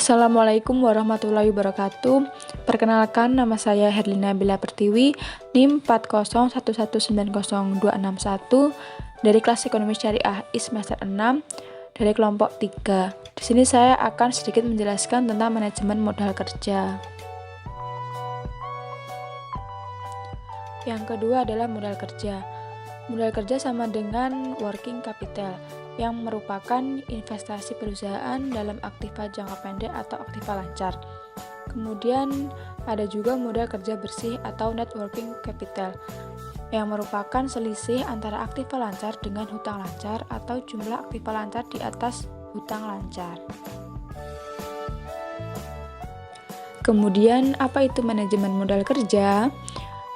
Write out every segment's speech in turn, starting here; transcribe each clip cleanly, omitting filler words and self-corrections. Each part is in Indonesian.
Assalamualaikum warahmatullahi wabarakatuh. Perkenalkan, nama saya Herlina Bella Pertiwi, NIM 401190261 dari kelas Ekonomi Syariah I semester 6 dari kelompok 3. Di sini saya akan sedikit menjelaskan tentang manajemen modal kerja. Yang kedua adalah modal kerja. Modal kerja sama dengan working capital, yang merupakan investasi perusahaan dalam aktiva jangka pendek atau aktiva lancar. Kemudian ada juga modal kerja bersih atau net working capital, yang merupakan selisih antara aktiva lancar dengan hutang lancar atau jumlah aktiva lancar di atas hutang lancar. Kemudian apa itu manajemen modal kerja?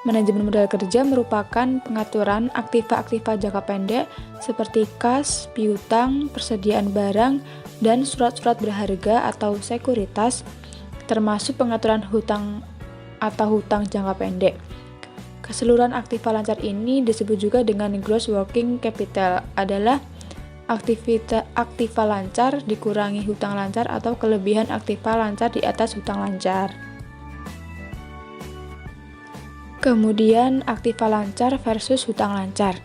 Manajemen modal kerja merupakan pengaturan aktiva-aktiva jangka pendek seperti kas, piutang, persediaan barang, dan surat-surat berharga atau sekuritas, termasuk pengaturan hutang atau hutang jangka pendek. Keseluruhan aktiva lancar ini disebut juga dengan gross working capital, adalah aktiva lancar dikurangi hutang lancar atau kelebihan aktiva lancar di atas hutang lancar. Kemudian aktiva lancar versus hutang lancar.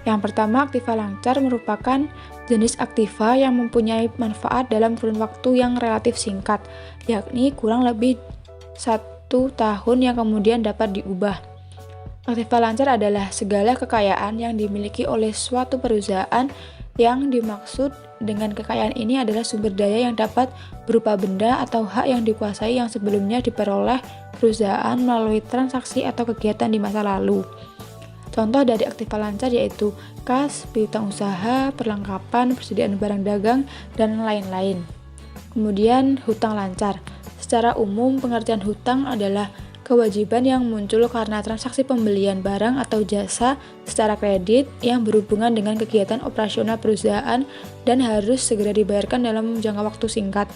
Yang pertama, aktiva lancar merupakan jenis aktiva yang mempunyai manfaat dalam kurun waktu yang relatif singkat, yakni kurang lebih 1 tahun yang kemudian dapat diubah. Aktiva lancar adalah segala kekayaan yang dimiliki oleh suatu perusahaan. Yang dimaksud dengan kekayaan ini adalah sumber daya yang dapat berupa benda atau hak yang dikuasai yang sebelumnya diperoleh perusahaan melalui transaksi atau kegiatan di masa lalu. Contoh dari aktiva lancar yaitu kas, piutang usaha, perlengkapan, persediaan barang dagang, dan lain-lain. Kemudian hutang lancar. Secara umum, pengertian hutang adalah kewajiban yang muncul karena transaksi pembelian barang atau jasa secara kredit yang berhubungan dengan kegiatan operasional perusahaan dan harus segera dibayarkan dalam jangka waktu singkat.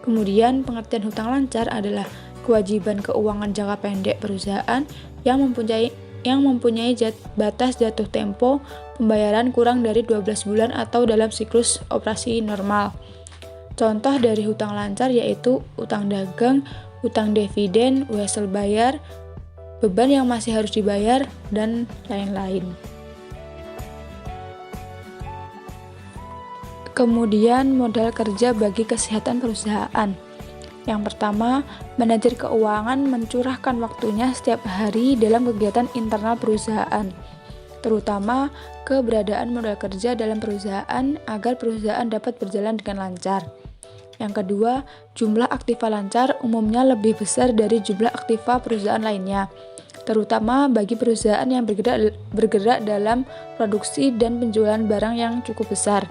Kemudian pengertian hutang lancar adalah kewajiban keuangan jangka pendek perusahaan yang mempunyai batas jatuh tempo pembayaran kurang dari 12 bulan atau dalam siklus operasi normal. Contoh dari hutang lancar yaitu utang dagang, utang dividen, wesel bayar, beban yang masih harus dibayar, dan lain-lain. Kemudian modal kerja bagi kesehatan perusahaan. Yang pertama, manajer keuangan mencurahkan waktunya setiap hari dalam kegiatan internal perusahaan, terutama keberadaan modal kerja dalam perusahaan agar perusahaan dapat berjalan dengan lancar. Yang kedua, jumlah aktiva lancar umumnya lebih besar dari jumlah aktiva perusahaan lainnya, terutama bagi perusahaan yang bergerak dalam produksi dan penjualan barang yang cukup besar.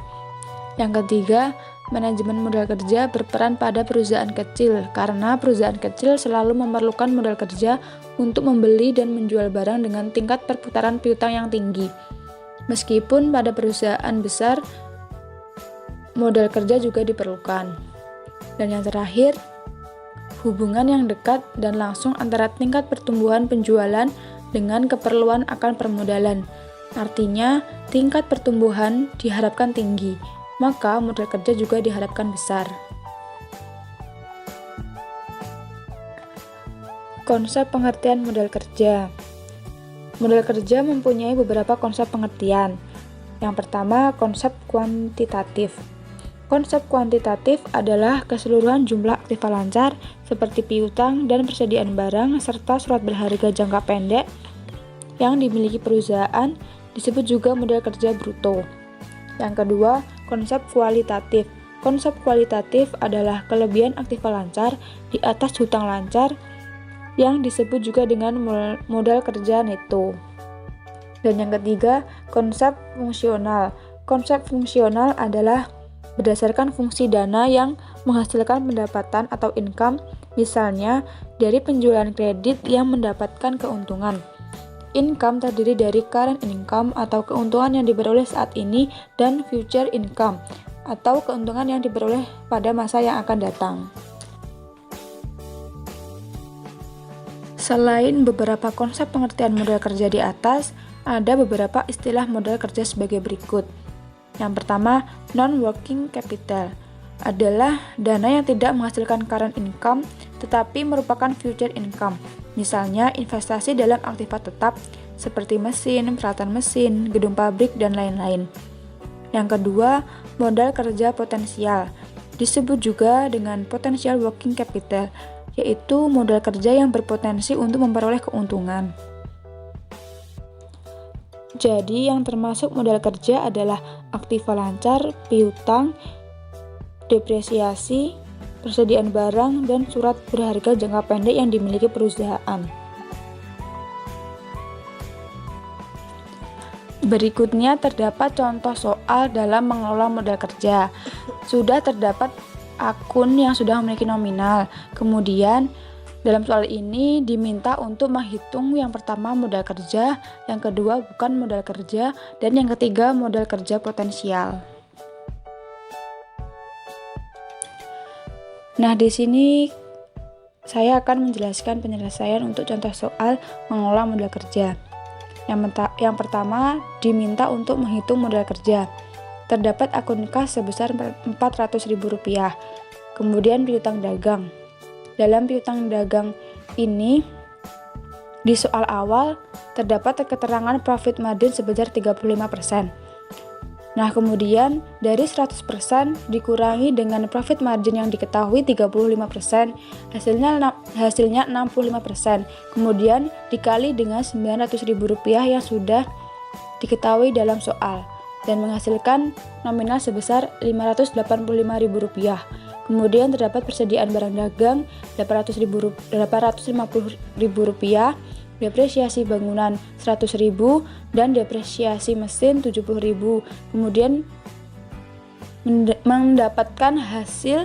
Yang ketiga, manajemen modal kerja berperan pada perusahaan kecil, karena perusahaan kecil selalu memerlukan modal kerja untuk membeli dan menjual barang dengan tingkat perputaran piutang yang tinggi. Meskipun pada perusahaan besar, modal kerja juga diperlukan. Dan yang terakhir, hubungan yang dekat dan langsung antara tingkat pertumbuhan penjualan dengan keperluan akan permodalan. Artinya, tingkat pertumbuhan diharapkan tinggi, maka modal kerja juga diharapkan besar. Konsep pengertian modal kerja. Modal kerja mempunyai beberapa konsep pengertian. Yang pertama, konsep kuantitatif. Konsep kuantitatif adalah keseluruhan jumlah aktiva lancar seperti piutang dan persediaan barang serta surat berharga jangka pendek yang dimiliki perusahaan, disebut juga modal kerja bruto. Yang kedua, konsep kualitatif. Konsep kualitatif adalah kelebihan aktiva lancar di atas hutang lancar yang disebut juga dengan modal kerja neto. Dan yang ketiga, konsep fungsional. Konsep fungsional adalah berdasarkan fungsi dana yang menghasilkan pendapatan atau income, misalnya dari penjualan kredit yang mendapatkan keuntungan. Income terdiri dari current income atau keuntungan yang diperoleh saat ini dan future income atau keuntungan yang diperoleh pada masa yang akan datang. Selain beberapa konsep pengertian modal kerja di atas, ada beberapa istilah modal kerja sebagai berikut. Yang pertama, non-working capital adalah dana yang tidak menghasilkan current income tetapi merupakan future income. Misalnya investasi dalam aktiva tetap seperti mesin, peralatan mesin, gedung pabrik, dan lain-lain. Yang kedua, modal kerja potensial. Disebut juga dengan potential working capital, yaitu modal kerja yang berpotensi untuk memperoleh keuntungan. Jadi yang termasuk modal kerja adalah aktiva lancar, piutang, depresiasi, persediaan barang, dan surat berharga jangka pendek yang dimiliki perusahaan. Berikutnya terdapat contoh soal dalam mengelola modal kerja. Sudah terdapat akun yang sudah memiliki nominal. Kemudian dalam soal ini diminta untuk menghitung yang pertama modal kerja, yang kedua bukan modal kerja, dan yang ketiga modal kerja potensial. Nah, di sini saya akan menjelaskan penyelesaian untuk contoh soal mengelola modal kerja. Yang pertama, diminta untuk menghitung modal kerja. Terdapat akun kas sebesar Rp400.000. Kemudian piutang dagang. Dalam piutang dagang ini, di soal awal terdapat keterangan profit margin sebesar 35%. Nah, kemudian dari 100% dikurangi dengan profit margin yang diketahui 35%, hasilnya 65%. Kemudian dikali dengan Rp900.000 yang sudah diketahui dalam soal dan menghasilkan nominal sebesar Rp585.000. Kemudian terdapat persediaan barang dagang Rp850.000, depresiasi bangunan Rp100.000, dan depresiasi mesin Rp70.000. Kemudian mendapatkan hasil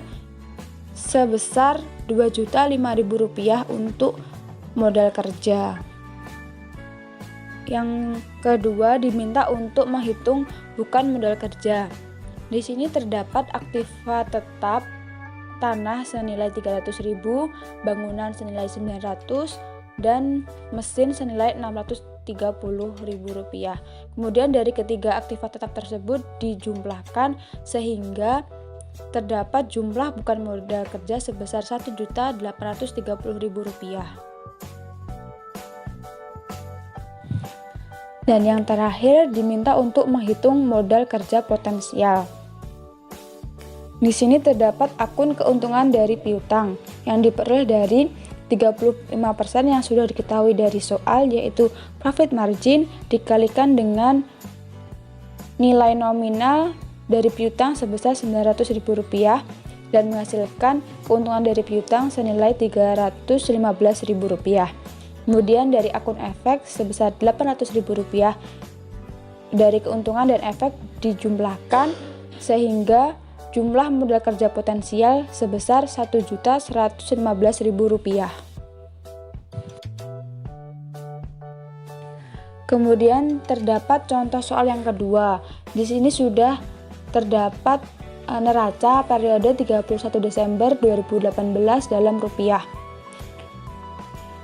sebesar Rp2.005.000 untuk modal kerja. Yang kedua, diminta untuk menghitung bukan modal kerja. Di sini terdapat aktiva tetap tanah senilai Rp300.000, bangunan senilai Rp900, dan mesin senilai Rp630.000. Kemudian dari ketiga aktiva tetap tersebut dijumlahkan sehingga terdapat jumlah bukan modal kerja sebesar Rp1.830.000. Dan yang terakhir diminta untuk menghitung modal kerja potensial. Di sini terdapat akun keuntungan dari piutang yang diperoleh dari 35% yang sudah diketahui dari soal, yaitu profit margin dikalikan dengan nilai nominal dari piutang sebesar Rp900.000 dan menghasilkan keuntungan dari piutang senilai Rp315.000. Kemudian dari akun efek sebesar Rp800.000. Dari keuntungan dan efek dijumlahkan sehingga jumlah modal kerja potensial sebesar Rp1.115.000. Kemudian terdapat contoh soal yang kedua. Di sini sudah terdapat neraca periode 31 Desember 2018 dalam rupiah.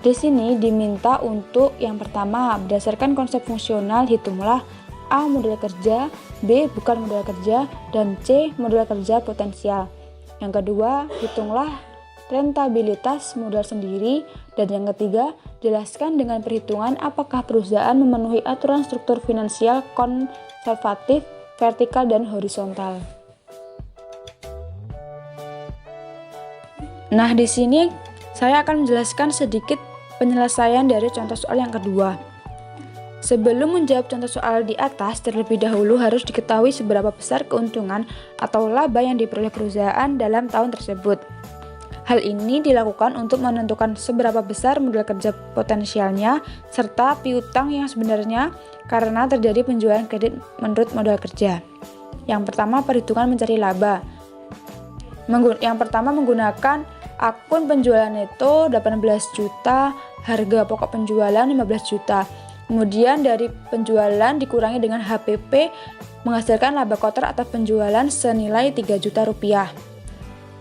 Di sini diminta untuk yang pertama, berdasarkan konsep fungsional hitunglah A. Modal kerja, B. Bukan modal kerja, dan C. Modal kerja potensial. Yang kedua, hitunglah rentabilitas modal sendiri, dan yang ketiga, jelaskan dengan perhitungan apakah perusahaan memenuhi aturan struktur finansial konservatif, vertikal, dan horizontal. Nah, di sini saya akan menjelaskan sedikit penyelesaian dari contoh soal yang kedua. Sebelum menjawab contoh soal di atas, terlebih dahulu harus diketahui seberapa besar keuntungan atau laba yang diperoleh perusahaan dalam tahun tersebut. Hal ini dilakukan untuk menentukan seberapa besar modal kerja potensialnya serta piutang yang sebenarnya karena terjadi penjualan kredit menurut modal kerja. Yang pertama, perhitungan mencari laba. Yang pertama menggunakan akun penjualan neto 18 juta, harga pokok penjualan 15 juta. Kemudian dari penjualan dikurangi dengan HPP menghasilkan laba kotor atas penjualan senilai 3 juta rupiah.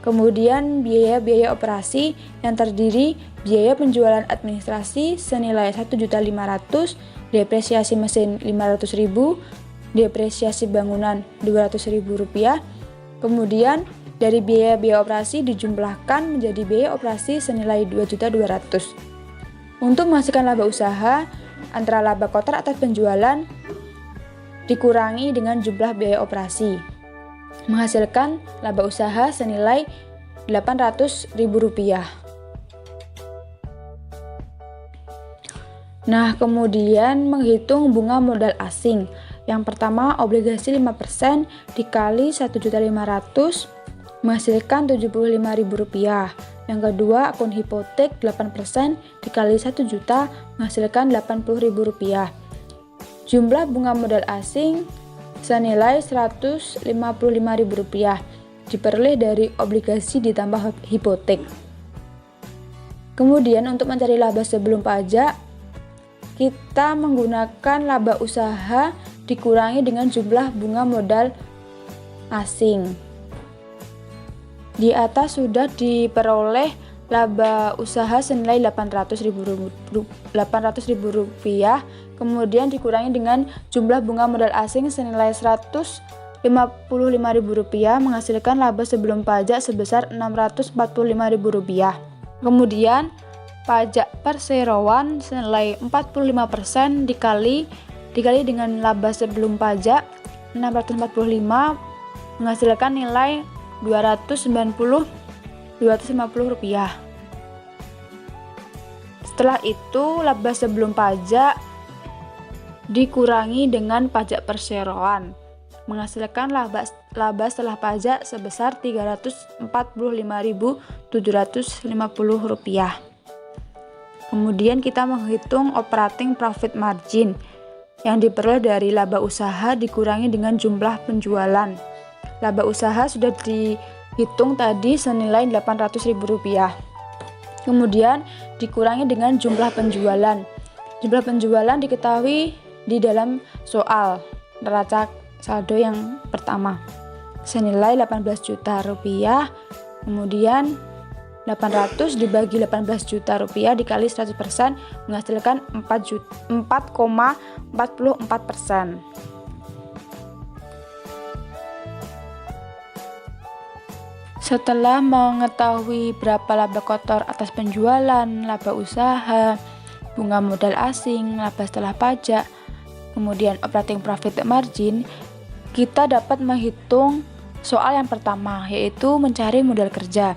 Kemudian biaya-biaya operasi yang terdiri biaya penjualan administrasi senilai 1.500.000, depresiasi mesin 500.000, depresiasi bangunan 200.000 rupiah. Kemudian dari biaya operasi dijumlahkan menjadi biaya operasi senilai 2.200.000. Untuk menghasilkan laba usaha, antara laba kotor atas penjualan dikurangi dengan jumlah biaya operasi, menghasilkan laba usaha senilai Rp800.000. Nah, kemudian menghitung bunga modal asing. Yang pertama, obligasi 5% dikali 1.500.000 menghasilkan Rp75.000. Yang kedua, akun hipotek 8% dikali 1 juta menghasilkan Rp80.000. Jumlah bunga modal asing senilai Rp155.000 diperoleh dari obligasi ditambah hipotek. Kemudian untuk mencari laba sebelum pajak, kita menggunakan laba usaha dikurangi dengan jumlah bunga modal asing. Di atas sudah diperoleh laba usaha senilai Rp800.000, kemudian dikurangi dengan jumlah bunga modal asing senilai Rp155.000 menghasilkan laba sebelum pajak sebesar Rp645.000. Kemudian pajak perseroan senilai 45% dikali dengan laba sebelum pajak 645 menghasilkan nilai Rp250. Setelah itu laba sebelum pajak dikurangi dengan pajak perseroan menghasilkan laba setelah pajak sebesar Rp345.750. Kemudian kita menghitung operating profit margin yang diperoleh dari laba usaha dikurangi dengan jumlah penjualan. Laba usaha sudah dihitung tadi senilai Rp800.000. Kemudian dikurangi dengan jumlah penjualan. Jumlah penjualan diketahui di dalam soal neraca saldo yang pertama senilai Rp18 juta. Kemudian 800 dibagi 18 juta rupiah dikali 100% menghasilkan 4,44%. Setelah mengetahui berapa laba kotor atas penjualan, laba usaha, bunga modal asing, laba setelah pajak, kemudian operating profit margin, kita dapat menghitung soal yang pertama, yaitu mencari modal kerja.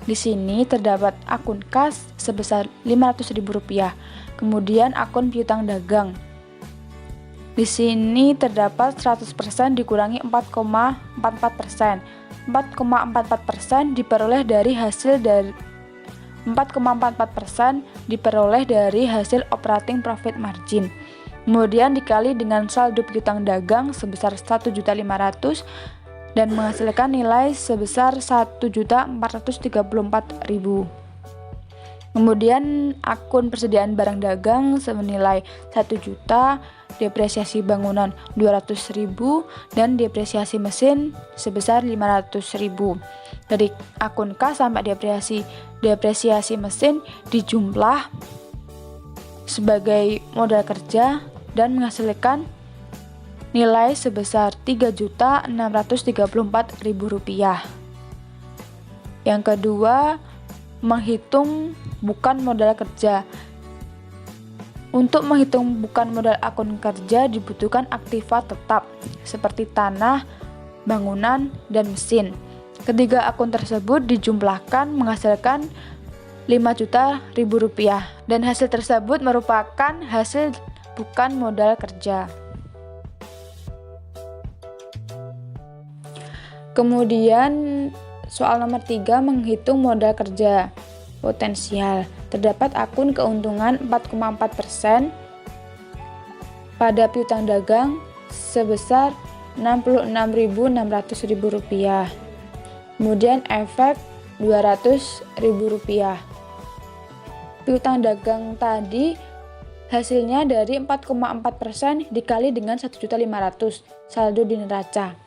Di sini terdapat akun kas sebesar Rp500.000, kemudian akun piutang dagang. Di sini terdapat 100% dikurangi 4,44%. 4,44% diperoleh dari hasil 4,44% diperoleh dari hasil operating profit margin. Kemudian dikali dengan saldo piutang dagang sebesar 1.500.000 dan menghasilkan nilai sebesar 1.434.000. Kemudian akun persediaan barang dagang senilai 1 juta, depresiasi bangunan 200.000 dan depresiasi mesin sebesar 500.000. Dari akun kas sampai depresiasi mesin dijumlah sebagai modal kerja dan menghasilkan nilai sebesar Rp3.634.000. Yang kedua, menghitung bukan modal kerja. Untuk menghitung bukan modal akun kerja dibutuhkan aktiva tetap seperti tanah, bangunan, dan mesin. Ketiga akun tersebut dijumlahkan menghasilkan Rp5.000.000 dan hasil tersebut merupakan hasil bukan modal kerja. Kemudian soal nomor 3 menghitung modal kerja potensial. Terdapat akun keuntungan 4,4% pada piutang dagang sebesar Rp66.600.000. Kemudian efek Rp200.000. Piutang dagang tadi hasilnya dari 4,4% dikali dengan 1.500.000 saldo di neraca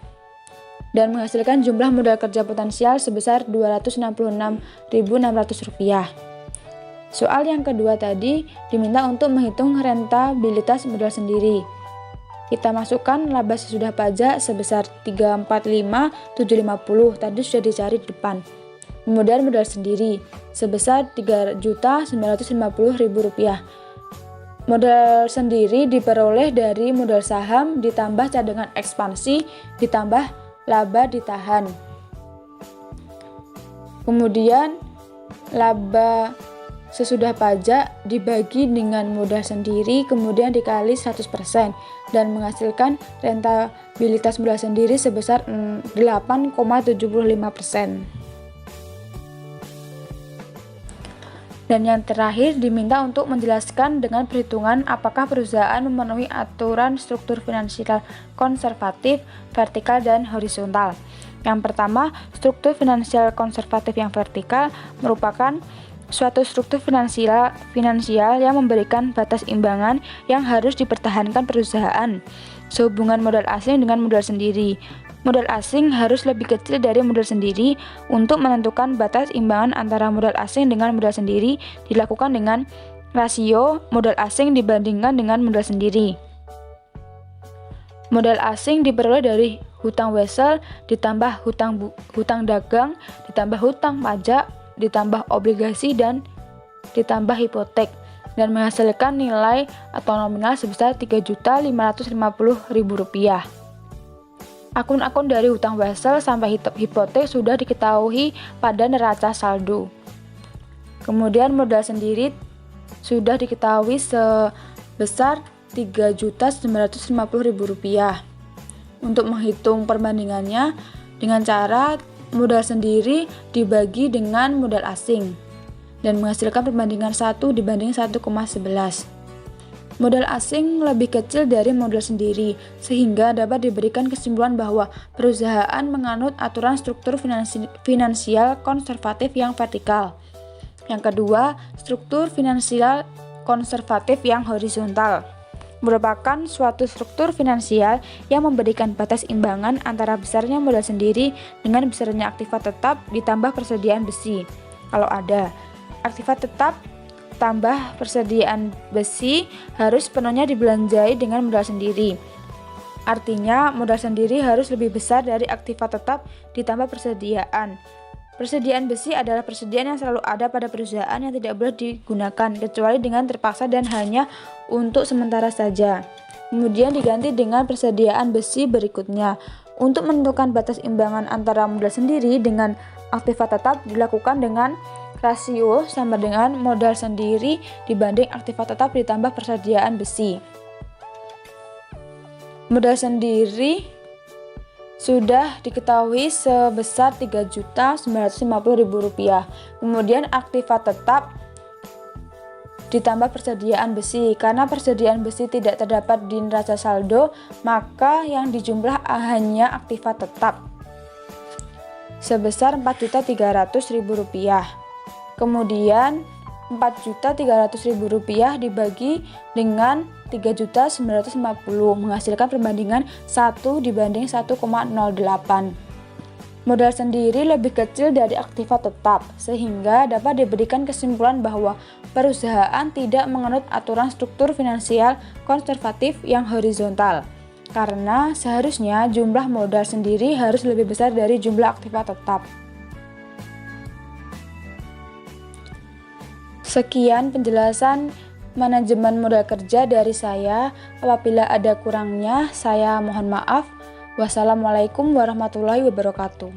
dan menghasilkan jumlah modal kerja potensial sebesar Rp266.600. Soal yang kedua tadi diminta untuk menghitung rentabilitas modal sendiri. Kita masukkan laba sesudah pajak sebesar 345.750, tadi sudah dicari di depan. Kemudian modal sendiri sebesar Rp3.950.000. Modal sendiri diperoleh dari modal saham ditambah cadangan ekspansi ditambah laba ditahan. Kemudian laba sesudah pajak dibagi dengan modal sendiri kemudian dikali 100% dan menghasilkan rentabilitas modal sendiri sebesar 8,75%. Dan yang terakhir diminta untuk menjelaskan dengan perhitungan apakah perusahaan memenuhi aturan struktur finansial konservatif, vertikal, dan horizontal. Yang pertama, struktur finansial konservatif yang vertikal merupakan suatu struktur finansial yang memberikan batas imbangan yang harus dipertahankan perusahaan sehubungan modal asing dengan modal sendiri. Modal asing harus lebih kecil dari modal sendiri. Untuk menentukan batas imbangan antara modal asing dengan modal sendiri dilakukan dengan rasio modal asing dibandingkan dengan modal sendiri. Modal asing diperoleh dari hutang wesel ditambah hutang dagang ditambah hutang pajak ditambah obligasi dan ditambah hipotek dan menghasilkan nilai atau nominal sebesar Rp3.550.000. Akun-akun dari hutang wesel sampai hipotek sudah diketahui pada neraca saldo. Kemudian modal sendiri sudah diketahui sebesar Rp3.950.000. Untuk menghitung perbandingannya dengan cara modal sendiri dibagi dengan modal asing dan menghasilkan perbandingan 1:1,11. Modal asing lebih kecil dari modal sendiri, sehingga dapat diberikan kesimpulan bahwa perusahaan menganut aturan struktur finansial konservatif yang vertikal. Yang kedua, struktur finansial konservatif yang horizontal merupakan suatu struktur finansial yang memberikan batas imbangan antara besarnya modal sendiri dengan besarnya aktiva tetap ditambah persediaan besi. Kalau ada aktiva tetap tambah persediaan besi harus sepenuhnya dibelanjai dengan modal sendiri. Artinya modal sendiri harus lebih besar dari aktiva tetap ditambah persediaan. Persediaan besi adalah persediaan yang selalu ada pada perusahaan yang tidak boleh digunakan kecuali dengan terpaksa dan hanya untuk sementara saja. Kemudian diganti dengan persediaan besi berikutnya. Untuk menentukan batas imbangan antara modal sendiri dengan aktiva tetap dilakukan dengan rasio sama dengan modal sendiri dibanding aktiva tetap ditambah persediaan besi. Modal sendiri sudah diketahui sebesar Rp3.950.000. Kemudian aktiva tetap ditambah persediaan besi. Karena persediaan besi tidak terdapat di neraca saldo, maka yang dijumlah hanya aktiva tetap sebesar Rp4.300.000. Kemudian Rp4.300.000 dibagi dengan Rp3.950.000 menghasilkan perbandingan 1:1,08. Modal sendiri lebih kecil dari aktiva tetap, sehingga dapat diberikan kesimpulan bahwa perusahaan tidak menganut aturan struktur finansial konservatif yang horizontal. Karena seharusnya jumlah modal sendiri harus lebih besar dari jumlah aktiva tetap. Sekian penjelasan manajemen modal kerja dari saya. Apabila ada kurangnya, saya mohon maaf. Wassalamualaikum warahmatullahi wabarakatuh.